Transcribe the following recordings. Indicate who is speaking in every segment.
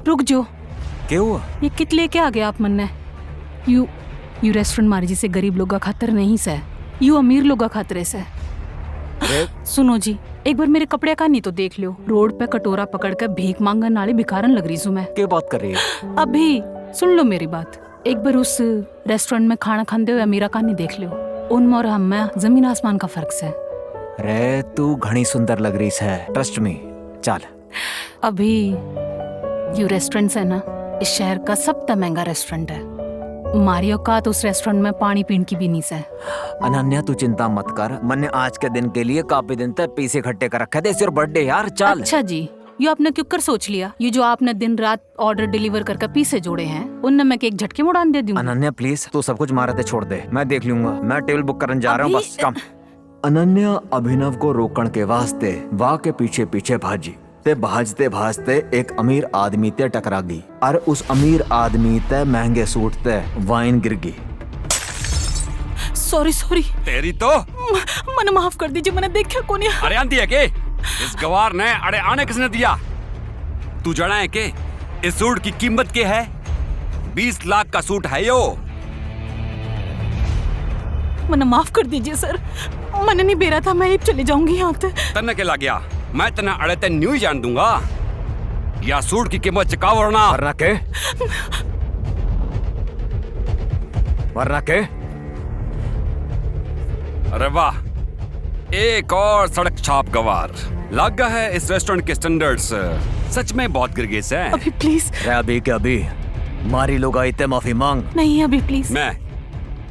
Speaker 1: रुक जो।
Speaker 2: क्या हुआ?
Speaker 1: ये कित लेके आ गया आप मन ने? यू रेस्टोरेंट मारे जिसे गरीब लोग का खातर नहीं से, यू अमीर लोग का खातरे से। सुनो जी, एक बार मेरे कपड़े का नहीं तो देख लो। रोड पे कटोरा पकड़ कर भीख मांगने वाली भिखारन लग रही हूँ मैं।
Speaker 2: क्या बात कर रही है?
Speaker 1: अभी सुन लो मेरी बात। एक बार उस रेस्टोरेंट में खाना खाते हुए अमीरा का नहीं देख लो। उनमें और हम में जमीन आसमान का फर्क है।
Speaker 2: रे तू घनी सुंदर लग रही है, ट्रस्ट मी। चल
Speaker 1: अभी यू रेस्टोरेंट है ना, इस शहर का सबसे महंगा रेस्टोरेंट है। मारी औकात उस रेस्टोरेंट में पानी पीने की भी नहीं है।
Speaker 2: अनन्या तू चिंता मत कर, मैंने आज के दिन के लिए काफी दिन तक पैसे इकट्ठे कर रखे थे। इट्स योर बर्थडे यार, चल।
Speaker 1: अच्छा जी, ये आपने क्यों कर सोच लिया? ये जो आपने दिन रात ऑर्डर डिलीवर करके पीसे जोड़े हैं, उनने मैं एक झटके में उड़ान दे दूंगी।
Speaker 2: अनन्या प्लीज, तू सब कुछ मारते छोड़ दे, मैं देख लूंगा। मैं टेबल बुक करने जा रहा हूँ, बस कम। अनन्या अभिनव को रोकण के वास्ते वाह के पीछे पीछे भाजी ते भाजते भाजते एक अमीर आदमी ते टकरा गई और उस अमीर आदमी ते महंगे सूट ते वाइन गिर गई।
Speaker 1: सॉरी
Speaker 3: तेरी तो
Speaker 1: मैंने माफ कर दीजिए, मैंने देखा कौन है।
Speaker 3: अरे आंधी है के इस गवार ने अरे आने किसने दिया? तू जाना है के इस सूट की कीमत क्या है? 20 लाख का सूट है यो।
Speaker 1: मैंने माफ कर दीजिए सर, मैंने नहीं बेरा था, मैं चली जाऊंगी यहाँ से।
Speaker 3: तन्ने के लग गया, मैं तना अड़े ते न्यू ही जान दूंगा। या सूट की कीमत चुका वरना
Speaker 2: के
Speaker 3: अरे वाह, एक और सड़क छाप गवार लग गया है। इस रेस्टोरेंट के स्टैंडर्ड्स सच में बहुत गिर गए हैं।
Speaker 1: अभी प्लीज।
Speaker 2: अभी क्या अभी मारी लोग आई ते माफी मांग।
Speaker 1: नहीं अभी प्लीज।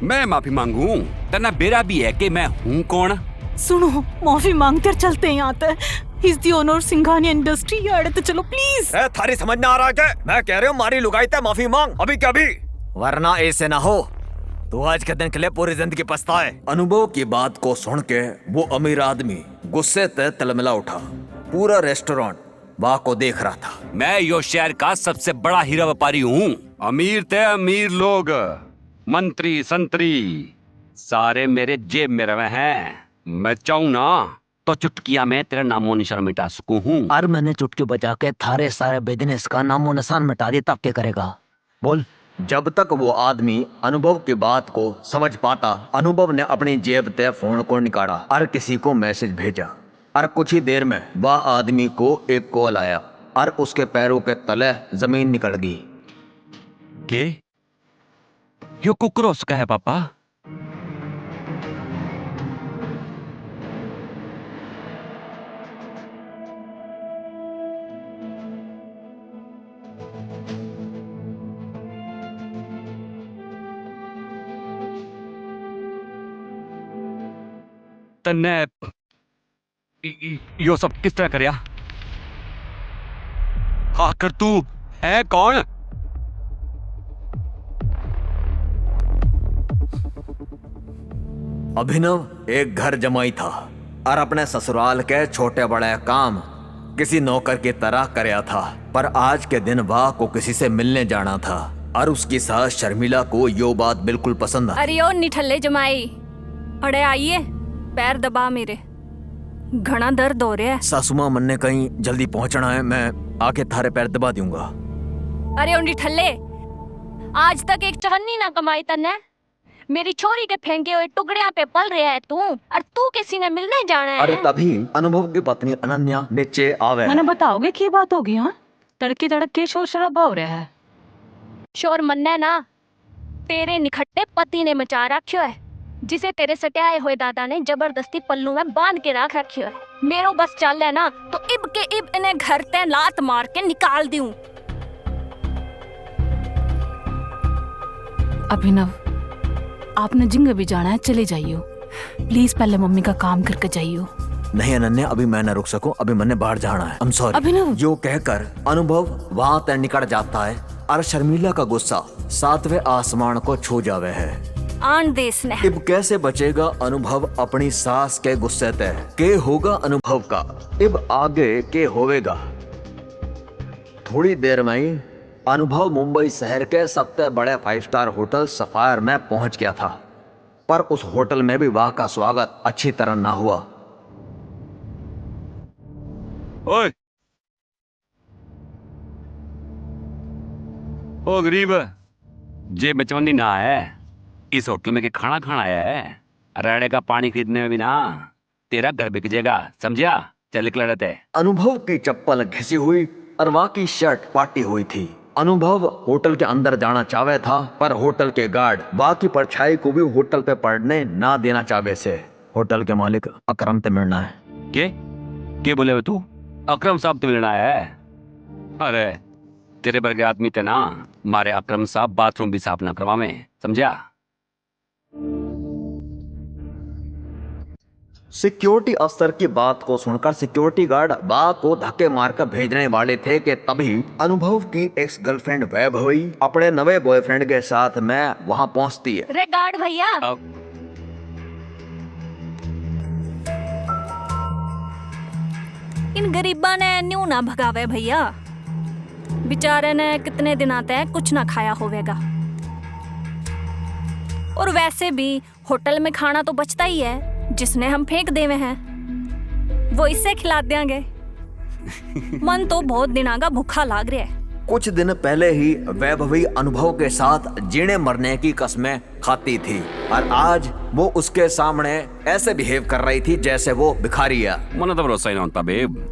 Speaker 3: मैं माफी मांगू? तना बेरा भी है कि मैं हूँ कौन?
Speaker 1: सुनो, माफी मांगते चलते हैं यहाँ तक। He's the owner of Singhania industry. यार तो चलो प्लीज।
Speaker 2: थारी समझ ना आ रहा क्या? मैं कह रही हूँ मारी लुगाई ते माफी मांग, अभी क्या अभी, वरना ऐसे ना हो तो आज के दिन के लिए पूरी जिंदगी पछताए। अनुभव की बात को सुन के वो अमीर आदमी गुस्से ते तलमिला उठा। पूरा रेस्टोरेंट वाह को देख रहा था।
Speaker 3: मैं यो शहर का सबसे बड़ा हीरा व्यापारी हूँ। अमीर ते अमीर लोग, मंत्री संतरी सारे मेरे जेब में रहे हैं। मैं चाहूँ ना तो चुटकिया में तेरा नामो निशान मिटा सकूं हूँ।
Speaker 2: और मैंने चुटकी बजा के थारे सारे बिजनेस का नामो निशान मिटा दिया, तब क्या करेगा बोल? जब तक वो आदमी अनुभव की बात को समझ पाता, अनुभव ने अपनी जेब से फोन को निकाला और किसी को मैसेज भेजा और कुछ ही देर में वह आदमी को एक कॉल आया और उसके पैरों के तले जमीन निकल गई।
Speaker 3: के यो कुकरोस का है पापा? तन्ने यो सब किस तरह करया? आखिर तू है कौन?
Speaker 2: अभिनव एक घर जमाई था और अपने ससुराल के छोटे बड़े काम किसी नौकर की तरह करया था। पर आज के दिन वाह को किसी से मिलने जाना था और उसकी सास शर्मिला को यो बात बिल्कुल पसंद आई।
Speaker 4: अरे ओ निठल्ले जमाई, अड़े आइए, पैर दबा मेरे, घना दर्द हो रहा है।
Speaker 2: सासुमा मन ने कहीं जल्दी पहुंचना है, मैं आके थारे पैर दबा दूंगा।
Speaker 4: अरे ओ निठल्ले, आज तक एक चहन्नी ना कमाई तन्ने। मेरी छोरी के फेंके हुए टुकड़ियां पे पल रहा है तू, और तू किसी ने मिलने जाना है।
Speaker 2: अरे तभी अनुभव की पत्नी अनन्या नीचे आवे।
Speaker 1: मैंने बताओगे की बात होगी? हाँ, तड़के तड़क के शोर शराबा हो रहा है।
Speaker 4: शोर मन्ने ना तेरे निखट्टे पति ने मचा रखियो है, जिसे तेरे सटाए हुए दादा ने जबरदस्ती पल्लू में बांध के रख रखियो है। मेरो बस चल है ना तो इब के इब इन्हें घर ते लात मार के निकाल दूं।
Speaker 1: अभिनव, आपने जिंग भी जाना है, चले जाइयो प्लीज। पहले मम्मी का काम करके जाइयो।
Speaker 2: नहीं अनन्या, अभी मैं न रुक सकूं, अभी मैंने बाहर जाना है। I'm sorry।
Speaker 1: अभिनव,
Speaker 2: जो कहकर अनुभव वहां तक निकल जाता है और शर्मिला का गुस्सा 7वें आसमान को छू जावे है।
Speaker 4: आन देश ने
Speaker 2: इब कैसे बचेगा अनुभव अपनी सास के गुस्से ते? के होगा अनुभव का इब आगे के होवेगा? थोड़ी देर में ही अनुभव मुंबई शहर के सबसे बड़े 5 स्टार होटल सफायर में पहुंच गया था, पर उस होटल में भी वाह का स्वागत अच्छी तरह ना हुआ।
Speaker 3: ओए, ओ गरीब, जे बचवंदी ना है, इस होटल में के खाना खाना आया है, रहने का पानी खरीदने में भी ना तेरा घर बिक जाएगा, समझा? चल निकल रहते।
Speaker 2: अनुभव की चप्पल घिसी हुई और वहाँ की शर्ट पाटी हुई थी। अनुभव होटल के अंदर जाना चाहे था, पर होटल के गार्ड वहाँ की परछाई को भी होटल पे पड़ने ना देना चाहे से। होटल के मालिक अकरम से मिलना है।
Speaker 3: के बोले हो तू? अकरम साहब तो मिलना है? अरे तेरे वर्गे आदमी थे ना, मारे अकरम साहब बाथरूम भी साफ ना करवावे, समझा?
Speaker 2: सिक्योरिटी अफसर की बात को सुनकर सिक्योरिटी गार्ड बा को धक्के मारकर भेजने वाले थे कि तभी अनुभव की एक्स गर्लफ्रेंड वैभवी अपने नवे बॉयफ्रेंड के साथ में वहां पहुंचती है।
Speaker 4: रे गार्ड भैया, इन गरीबा ने न्यू ना भगावे भैया, बेचारे ने कितने दिन आते हैं कुछ ना खाया होवेगा। और वैसे भी होटल में खाना तो बचता ही है, जिसने हम फेंक देवे हैं वो इससे खिला देंगे। मन तो बहुत दिन आगा भूखा लाग रहा है।
Speaker 2: कुछ दिन पहले ही वैभवी अनुभव के साथ जीने मरने की कस्में खाती थी और आज वो उसके सामने ऐसे बिहेव कर रही थी जैसे वो भिखारी है।
Speaker 3: मन तो भरोसा ही ना होता बेब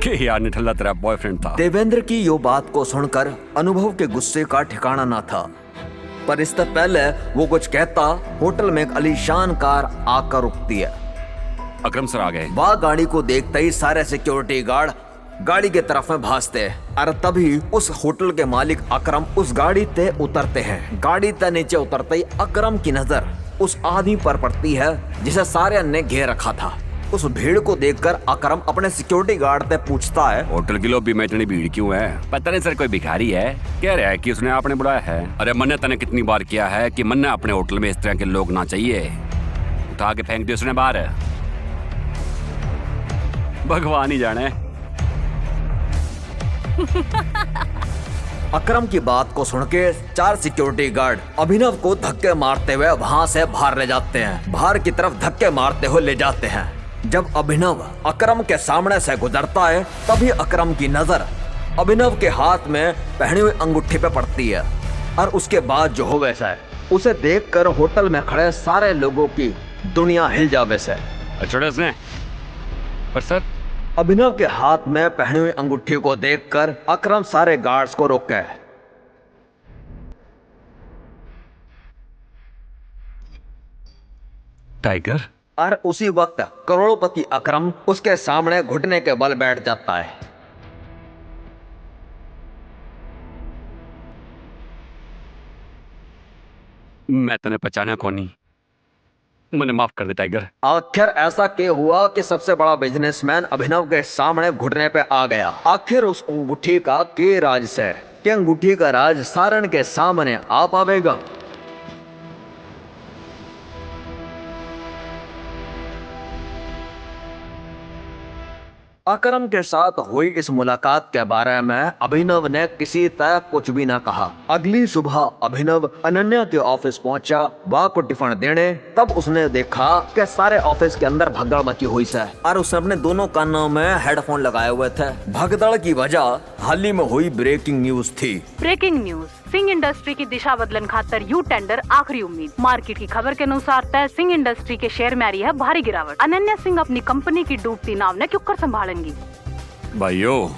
Speaker 3: कि यार निठल्ला तेरा बॉयफ्रेंड था।
Speaker 2: देवेंद्र की यो बात को सुनकर अनुभव के गुस्से का ठिकाना ना था, पर इससे पहले वो कुछ कहता होटल में एक आलीशान कार आकर रुकती है।
Speaker 3: अकरम सर आ गए।
Speaker 2: वह गाड़ी को देखते ही सारे सिक्योरिटी गार्ड गाड़ी के तरफ में भागते हैं और तभी उस होटल के मालिक अकरम उस गाड़ी ते उतरते हैं। गाड़ी ते नीचे उतरते ही अकरम की नजर उस आदमी पर पड़ती है जिसे सारे ने घेर रखा था। उस भीड़ को देखकर अकरम अपने सिक्योरिटी गार्ड से पूछता है,
Speaker 3: होटल की लॉबी में इतनी भीड़ क्यों है? पता नहीं सर, कोई भिखारी है? कह रहा है कि उसने आपने बुलाया है। अरे मन्ने तने कितनी बार किया है कि मन्ने अपने होटल में इस तरह के लोग ना चाहिए, उठा के फेंक दिया उसने बाहर। भगवान ही जाने।
Speaker 2: अकरम की बात को सुन के चार सिक्योरिटी गार्ड अभिनव को धक्के मारते हुए वहां से बाहर ले जाते हैं। बाहर की तरफ धक्के मारते हुए ले जाते हैं। जब अभिनव अकरम के सामने से गुजरता है तभी अकरम की नजर अभिनव के हाथ में पहनी हुई अंगूठी पे पड़ती है और उसके बाद जो हो वैसा है उसे देखकर होटल में खड़े सारे लोगों की दुनिया हिल जा वैसे।
Speaker 3: अच्छा उसने, पर सर
Speaker 2: अभिनव के हाथ में पहनी हुई अंगूठी को देखकर अकरम सारे गार्ड्स को रोके।
Speaker 3: टाइगर।
Speaker 2: और उसी वक्त करोड़पति अकरम उसके सामने घुटने के बल बैठ जाता है।
Speaker 3: मैं तने पहचाना कौन नहीं, मुझे माफ कर दे टाइगर।
Speaker 2: आखिर ऐसा क्या हुआ कि सबसे बड़ा बिजनेसमैन अभिनव के सामने घुटने पे आ गया? आखिर उस अंगूठी का के राज से क्या अंगूठी का राज सारण के सामने आ पावेगा? अकरम के साथ हुई इस मुलाकात के बारे में अभिनव ने किसी तरह कुछ भी ना कहा। अगली सुबह अभिनव अनन्या के ऑफिस पहुंचा बा को टिफिन देने। तब उसने देखा कि सारे ऑफिस के अंदर भगदड़ मची हुई है और उसने अपने दोनों कानों में हेडफोन लगाए हुए थे। भगदड़ की वजह हाल ही में हुई ब्रेकिंग न्यूज थी।
Speaker 1: ब्रेकिंग न्यूज, सिंह इंडस्ट्री की दिशा बदलन खातर यू टेंडर आखिरी उम्मीद। मार्केट की खबर के अनुसार तय सिंह इंडस्ट्री के शेयर में आ रही है भारी गिरावट। अनन्या सिंह अपनी कंपनी की डूबती नाव ने क्यों कर संभालेंगी?
Speaker 3: भाइयों,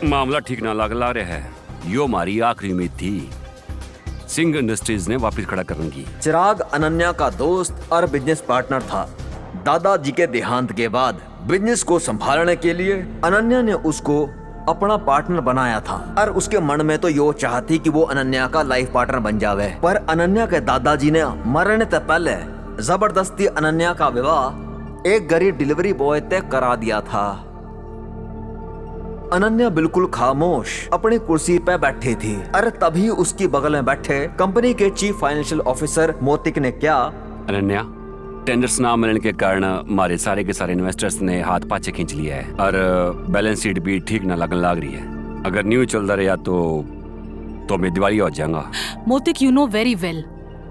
Speaker 3: मामला ठीक ना लग रहा है। यो हमारी आखिरी उम्मीद थी सिंह इंडस्ट्रीज ने वापस खड़ा करने की।
Speaker 2: चिराग अनन्या का दोस्त और बिजनेस पार्टनर था। दादाजी के देहांत के बाद बिजनेस को संभालने के लिए अनन्या ने उसको अपना पार्टनर बनाया था और उसके मन में तो यो चाहती कि वो अनन्या का लाइफ पार्टनर बन जावे। पर अनन्या के दादाजी ने मरने से पहले जबरदस्ती अनन्या का विवाह एक गरीब डिलीवरी बॉय तय करा दिया था। अनन्या बिल्कुल खामोश अपनी कुर्सी पे बैठी थी और तभी उसकी बगल में बैठे कंपनी के चीफ फाइनेंशियल ऑफिसर मोतिक ने क्या,
Speaker 3: अनन्या, टेंडर्स ना मिलने के कारण हमारे सारे के सारे इन्वेस्टर्स ने हाथ पाछे खींच लिया है और बैलेंस शीट भी ठीक ना लगने लग रही है। अगर न्यू चलता रहा तो मैं दिवाली हो जाऊंगा।
Speaker 1: मोतिक, यू नो वेरी वेल,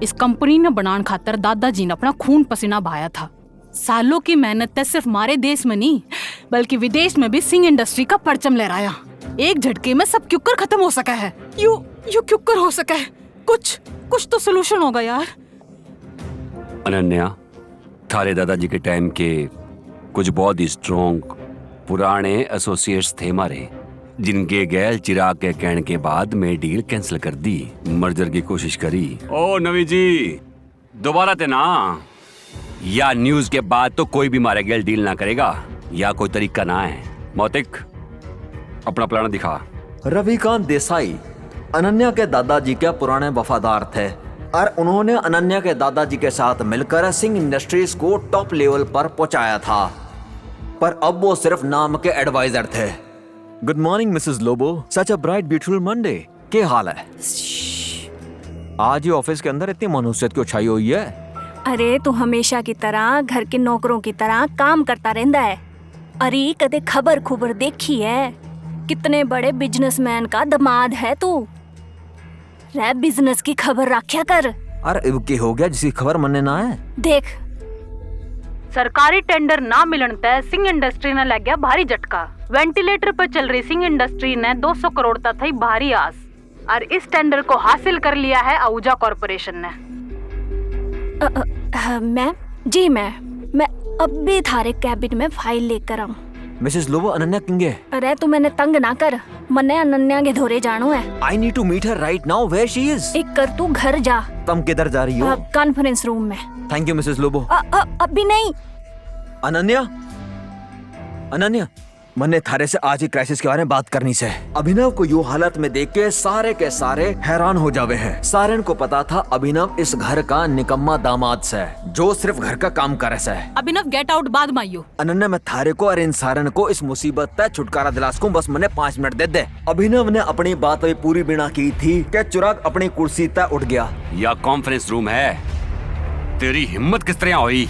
Speaker 1: इस कंपनी ने बनाने खातर दादाजी ने अपना खून पसीना बहाया था। सालों की मेहनत सिर्फ हमारे देश में नहीं बल्कि विदेश में भी सिंह इंडस्ट्री का परचम लहराया। एक झटके में सब क्यों खत्म हो सका है। यू क्यों हो सका है। कुछ तो सोल्यूशन होगा यार।
Speaker 3: अनन्या, थारे दादाजी के टाइम के कुछ बहुत ही स्ट्रॉन्ग पुराने एसोसिएट्स थे हमारे, जिनके गैल चिराग के कहने के बाद मैं डील कैंसिल कर दी, मर्जर की कोशिश करी। ओ नवी जी, दोबारा ते ना, या न्यूज के बाद तो कोई भी मारे गैल डील ना करेगा, या कोई तरीका ना है। मौतिक, अपना प्लान दिखा।
Speaker 2: रविकांत देसाई अनन्या के दादाजी के पुराने वफादार थे और उन्होंने अनन्या के दादाजी के साथ मिलकर सिंह इंडस्ट्रीज को टॉप लेवल पर पहुंचाया था, पर अब वो सिर्फ नाम के एडवाइजर थे। Good morning Mrs Lobo, such a bright beautiful Monday. क्या हाल है? आज ही ऑफिस के अंदर इतनी मनुष्यत क्यों छाई हुई है?
Speaker 4: अरे तू हमेशा की तरह घर के नौकरों की तरह काम करता रहता है। अरे कदे खबर देखी है? कितने बड़े बिजनेसमैन का दामाद है तू। रह बिजनेस की खबर रखा कर।
Speaker 2: अरे क्या हो गया जिसकी खबर मनने ना है?
Speaker 4: देख,
Speaker 1: सरकारी टेंडर ना मिलन तय सिंह इंडस्ट्री ने लग गया भारी झटका। वेंटिलेटर पर चल रही सिंह इंडस्ट्री ने 200 करोड़ तक थी भारी आस, और इस टेंडर को हासिल कर लिया है आहूजा कॉरपोरेशन ने।
Speaker 4: मैं अब भी थारे कैबिन में फाइल लेकर आऊं।
Speaker 2: मिसेस लोबो, अनन्या किंगे?
Speaker 4: अरे तू मैंने तंग ना कर, मन्ने अनन्या के धोरे जानो है।
Speaker 2: I need to meet her right now. Where she is?
Speaker 4: एक कर, तू घर जा।
Speaker 2: तुम किधर जा रही हो?
Speaker 4: कॉन्फ्रेंस रूम में।
Speaker 2: Thank you Mrs Lobo.
Speaker 4: अभी नहीं।
Speaker 2: अनन्या, मैंने थारे से आज ही क्राइसिस के बारे में बात करनी से। अभिनव को यूं हालत में देख के सारे हैरान हो जावे हैं। सारे को पता था अभिनव इस घर का निकम्मा दामाद से, जो सिर्फ घर का काम करे से।
Speaker 1: अभिनव गेट आउट बाद माइयो।
Speaker 2: अनन्या, मैं थारे को और इन सारन को इस मुसीबत से छुटकारा दिला सकूं, बस मैंने 5 मिनट दे दे। अभिनव ने अपनी बात भी पूरी बिना की थी कि चिराग अपनी कुर्सी तय उठ गया।
Speaker 3: या कॉन्फ्रेंस रूम है? तेरी हिम्मत किस तरह हुई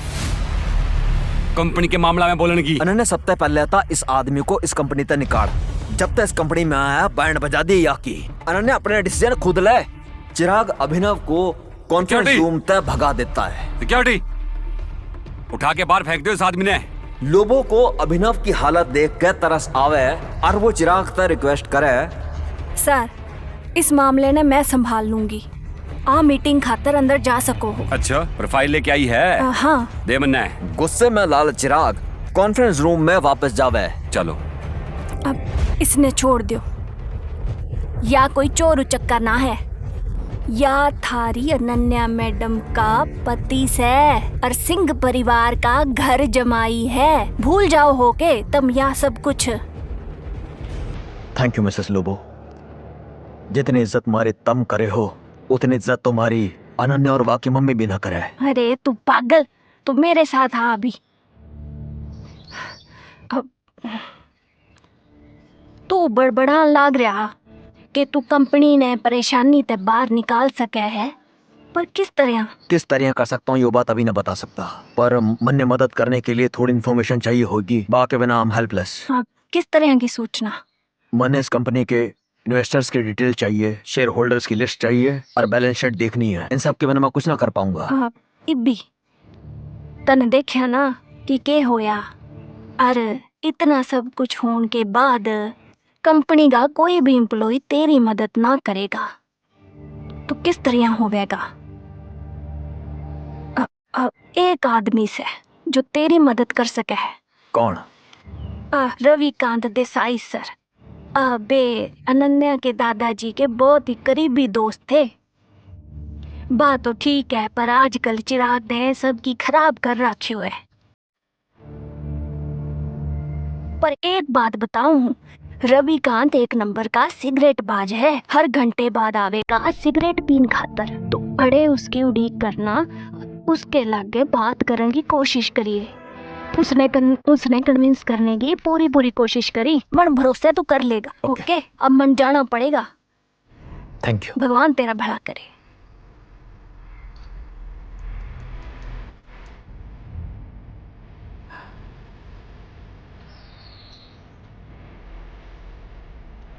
Speaker 3: कंपनी के मामला में बोलने की?
Speaker 2: अनन्या, सबसे पहले था इस आदमी को इस कंपनी तक निकाल। जब तक इस कंपनी में आया बैंड बजा दी या की। अनन्या अपने डिसीजन खुद ले। चिराग अभिनव को कॉन्फ्रेंस रूम तक भगा देता है।
Speaker 3: सिक्योरिटी, उठा के बाहर फेंक दो इस आदमी ने।
Speaker 2: लोगों को अभिनव की हालत देख के तरस आवे और वो चिराग तक रिक्वेस्ट करे।
Speaker 4: सर, इस मामले ने मैं संभाल लूंगी। मीटिंग खातर अंदर जा सको हो।
Speaker 3: अच्छा, प्रोफाइल लेके आई है?
Speaker 4: हाँ।
Speaker 3: दे मन्ना।
Speaker 2: गुस्से में लाल चिराग कॉन्फ्रेंस रूम में वापस जावे।
Speaker 3: चलो,
Speaker 4: अब इसने छोड़ दो, या कोई चोर उचक्का ना है, या थारी अनन्या मैडम का पति से और सिंह परिवार का घर जमाई है। भूल जाओ हो के तुम यह सब कुछ।
Speaker 2: Thank you Mrs Lobo. जितनी इज्जत मारे तम करे हो, उतनी इज्जत तुम्हारी अनन्या और बाकी मम्मी भी ना करे।
Speaker 4: अरे तू पागल, तू मेरे साथ आ अभी। अब तू बड़बड़ा लाग रहा कि तू कंपनी ने परेशानी ते बाहर निकाल सके है, पर किस तरह
Speaker 2: कर सकता हूँ ये बात अभी न बता सकता, पर मन ने मदद करने के लिए थोड़ी इन्फॉर्मेशन चाहिए होगी। बाकी बिना हम हेल्पलेस।
Speaker 4: हाँ, किस तरह की सूचना?
Speaker 2: मन इस कंपनी के इन्वेस्टर्स की डिटेल चाहिए, शेयर होल्डर्स की लिस्ट चाहिए और बैलेंस शीट देखनी है। इन सब के बिना मैं कुछ ना कर पाऊंगा।
Speaker 4: इब्बी तने देखा ना कि के होया, और इतना सब कुछ होने के बाद कंपनी का कोई भी एम्प्लॉय तेरी मदद ना करेगा तो किस तरह होवेगा? एक आदमी से जो तेरी मदद कर सके है।
Speaker 2: कौन?
Speaker 4: रविकांत देसाई सर। बे अनन्या के दादाजी के बहुत ही करीबी दोस्त थे। बात तो ठीक है, पर आजकल चिराग ने सबकी खराब कर रखी है। पर एक बात बताऊं, रविकांत एक नंबर का सिगरेट बाज है। हर घंटे बाद आवेगा सिगरेट पीन खातर, तो अड़े उसकी उड़ीक करना, उसके लागे बात करने की कोशिश करिए। उसने कन्विंस करने की पूरी कोशिश करी। मन भरोसे तो कर लेगा। ओके, अब मन जाना पड़ेगा।
Speaker 2: Thank you.
Speaker 4: भगवान तेरा भला करे।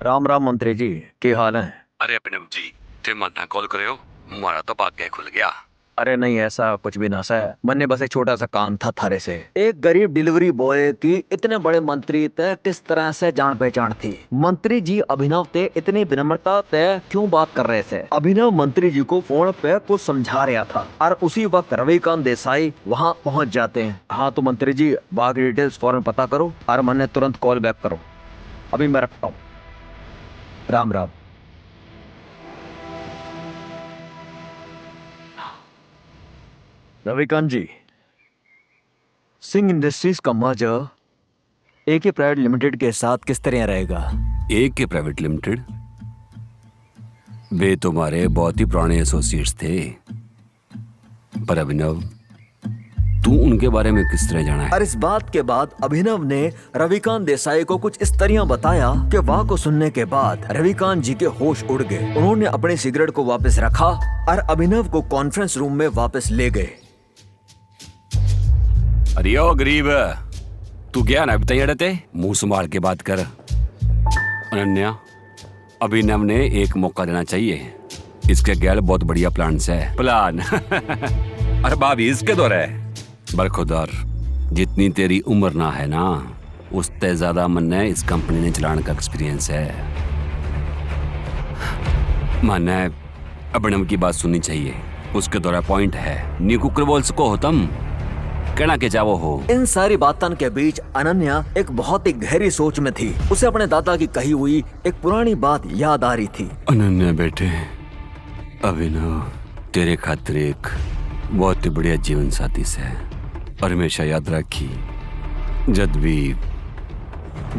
Speaker 2: राम राम मंत्री जी, क्या हाल है?
Speaker 3: अरे अभिनव जी, थे मन्ना कॉल करे हो, हमारा तो भाग्य खुल गया।
Speaker 2: अरे नहीं, ऐसा कुछ भी ना सर, मैंने बस एक छोटा सा काम था थारे से। एक गरीब डिलीवरी बॉय की इतने बड़े मंत्री तय किस तरह से जान पहचान थी। मंत्री जी अभिनव ते इतनी विनम्रता तय क्यों बात कर रहे थे। अभिनव मंत्री जी को फोन पे कुछ समझा रहा था और उसी वक्त रविकांत देसाई वहाँ पहुँच जाते हैं। हाँ तो मंत्री जी बाकी डिटेल्स फौरन पता करो और मैंने तुरंत कॉल बैक करो। अभी मैं रखता हूँ। राम राम। रविकांत जी, सिंह इंडस्ट्रीज का मर्जर एके प्राइवेट लिमिटेड के साथ किस तरह रहेगा?
Speaker 3: एक के प्राइवेट लिमिटेड? वे तुम्हारे बहुत ही पुराने एसोसिएट्स थे, पर अभिनव तू उनके बारे में किस तरह जाना है?
Speaker 2: और इस बात के बाद अभिनव ने रविकांत देसाई को कुछ इस तरह बताया कि वाह को सुनने के बाद रविकांत जी के होश उड़ गए। उन्होंने अपनी सिगरेट को वापस रखा और अभिनव को कॉन्फ्रेंस रूम में वापस ले गए।
Speaker 3: अरे ओ गरीब, तू क्या ना बताइए रहते, मुंह संभाल के बात कर। अनन्या, अभिनव ने एक मौका देना चाहिए। इसके गैल बहुत बढ़िया प्लान्स है। प्लान अरे भाभी इसके दौर है। बरखुदार, जितनी तेरी उम्र ना है ना, उससे ज्यादा मन है इस कंपनी ने चलाने का एक्सपीरियंस है। मन है अभिनव की बात सुननी चाहिए। उसके दौरा पॉइंट है। नी कुकर बोल सको हो तुम, कहना के जाओ हो।
Speaker 2: इन सारी बातों के बीच अनन्या एक बहुत ही गहरी सोच में थी। उसे अपने दादा की कही हुई एक पुरानी बात याद आ रही थी।
Speaker 3: अनन्या बेटे, अभिनव तेरे खातिर एक बहुत ही बढ़िया जीवन साथी से, और हमेशा याद रखी जब भी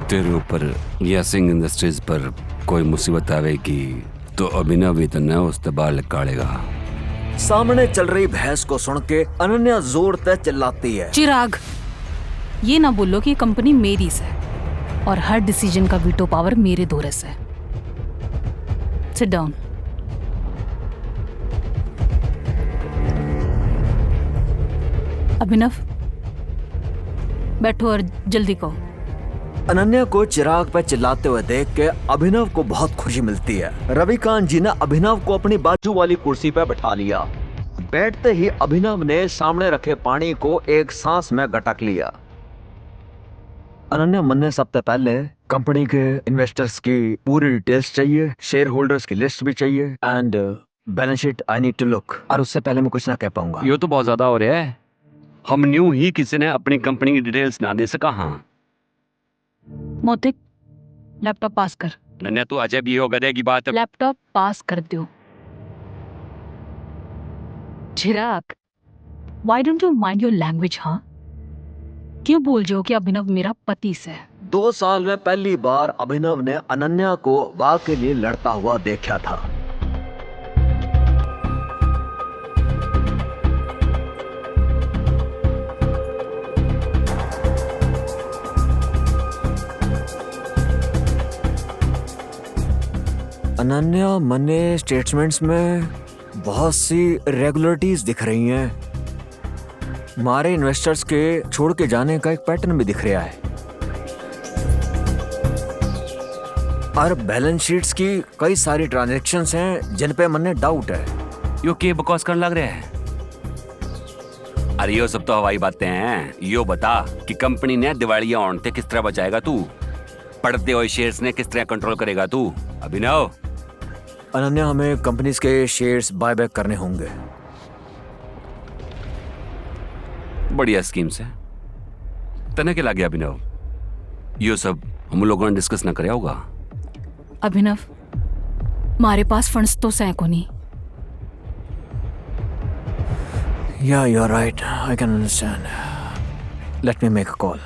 Speaker 3: तेरे ऊपर या सिंह इंडस्ट्रीज पर कोई मुसीबत आवेगी तो अभिनव भी तन्ने उससे बाल निकालेगा।
Speaker 2: सामने चल रही बहस को सुन के अनन्या जोर से चिल्लाती है।
Speaker 1: चिराग, ये ना बोलो कि कंपनी मेरी से और हर डिसीजन का वीटो पावर मेरे दौरे से। Sit down. अभिनव, बैठो और जल्दी कहो।
Speaker 2: अनन्या को चिराग पर चिल्लाते हुए देख के अभिनव को बहुत खुशी मिलती है। रविकांत जी ने अभिनव को अपनी बाजू वाली कुर्सी पर बैठा लिया। बैठते ही अभिनव ने सामने रखे पानी को एक सांस में गटक लिया। अनन्या, मन ने सबसे पहले कंपनी के इन्वेस्टर्स की पूरी डिटेल्स चाहिए, शेयर होल्डर्स की लिस्ट भी चाहिए and balance sheet I need to look. और उससे पहले मैं कुछ ना कह पाऊंगा।
Speaker 3: ये तो बहुत ज्यादा हो रहा है। हम न्यू ही किसी ने अपनी कंपनी की डिटेल्स ना दे सका। हाँ
Speaker 1: मोतिक, लैपटॉप पास कर।
Speaker 3: नन्या तू अजय भी हो गधे की बात।
Speaker 1: लैपटॉप पास कर दो। Chirag, why don't you mind your language? हाँ, क्यों बोल जो कि अभिनव मेरा पति से?
Speaker 2: 2 साल में पहली बार अभिनव ने अनन्या को वाह के लिए लड़ता हुआ देखा था। अनन्या, मनी स्टेटमेंट्स में बहुत सी रेगुलरिटीज दिख रही हैं। हमारे इन्वेस्टर्स के छोड़ के जाने का एक पैटर्न भी दिख रहा है और बैलेंस शीट्स की कई सारी ट्रांजैक्शंस हैं जिन पे मन डाउट है।
Speaker 3: यो के बकवास करने लग रहे हैं। अरे यो सब तो हवाई बातें हैं। यो बता कि कंपनी ने दिवालिया ऑन थे किस तरह बचाएगा तू? पड़ते हुए शेयर्स ने किस तरह कंट्रोल करेगा तू? अभिनव,
Speaker 2: अनन्या, हमें कंपनीज के शेयर्स बायबैक करने होंगे।
Speaker 3: बढ़िया स्कीम से तने के लगे अभिनव। यो सब हम लोगों ने डिस्कस ना कराया होगा।
Speaker 1: अभिनव, हमारे पास फंड्स तो सैकड़ों नहीं।
Speaker 2: Yeah, you're right. I can understand. Let me make a call.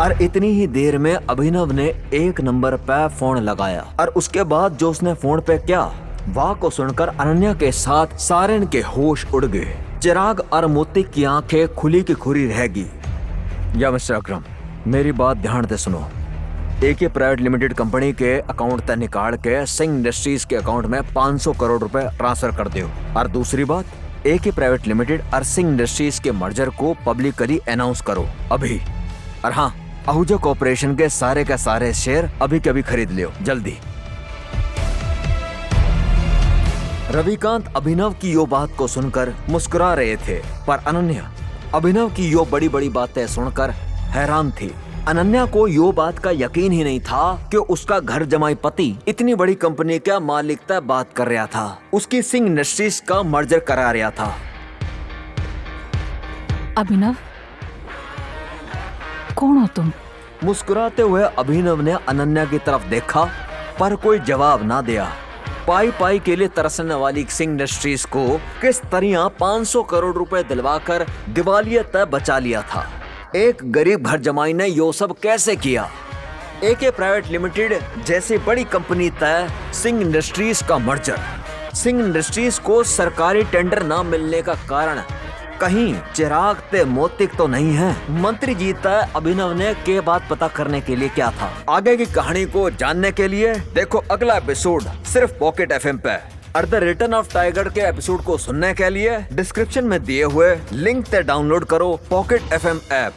Speaker 2: और इतनी ही देर में अभिनव ने एक नंबर पे फोन लगाया और उसके बाद जो उसने फोन पे किया, वाह को सुनकर अनन्या के साथ सारेन के होश उड़ गए। चिराग और मोती की आंखें खुली की खुली रहेगी। या मिस्टर अकरम, मेरी बात ध्यान से सुनो। एके प्राइवेट लिमिटेड कंपनी के अकाउंट से निकाल के सिंह इंडस्ट्रीज के अकाउंट में 500 करोड़ रुपए ट्रांसफर कर दो। और दूसरी बात, एके प्राइवेट लिमिटेड और सिंह इंडस्ट्रीज के मर्जर को पब्लिकली अनाउंस करो अभी। और हाँ, आहूजा कॉर्पोरेशन के सारे शेयर अभी के अभी खरीद लियो, जल्दी। रविकांत अभिनव की यो बात को सुनकर मुस्कुरा रहे थे, पर अनन्या अभिनव की यो बड़ी बड़ी बातें सुनकर हैरान थी। अनन्या को यो बात का यकीन ही नहीं था कि उसका घर जमाई पति इतनी बड़ी कंपनी का मालिक तय बात कर रहा था, उसकी सिंह इंडस्ट्रीज का मर्जर करा रहा था।
Speaker 1: अभिनव, कौन हो तुम?
Speaker 2: मुस्कुराते हुए अभिनव ने अनन्या की तरफ देखा, पर कोई जवाब ना दिया। पाई पाई के लिए तरसने वाली सिंह इंडस्ट्रीज को किस तरह 500 करोड़ रुपए दिलवाकर दिवालिया तय बचा लिया था। एक गरीब घर जमाई ने यो सब कैसे किया? एके प्राइवेट लिमिटेड जैसी बड़ी कंपनी तय सिंह इंडस्ट्रीज का मर्जर। सिंह इंडस्ट्रीज को सरकारी टेंडर ना मिलने का कारण कहीं चिराग ते मोतिक तो नहीं है। मंत्री जी तय अभिनव ने के बात पता करने के लिए क्या था। आगे की कहानी को जानने के लिए देखो अगला एपिसोड सिर्फ पॉकेट एफएम पे। और द रिटर्न ऑफ टाइगर के एपिसोड को सुनने के लिए डिस्क्रिप्शन में दिए हुए लिंक से डाउनलोड करो पॉकेट एफएम ऐप।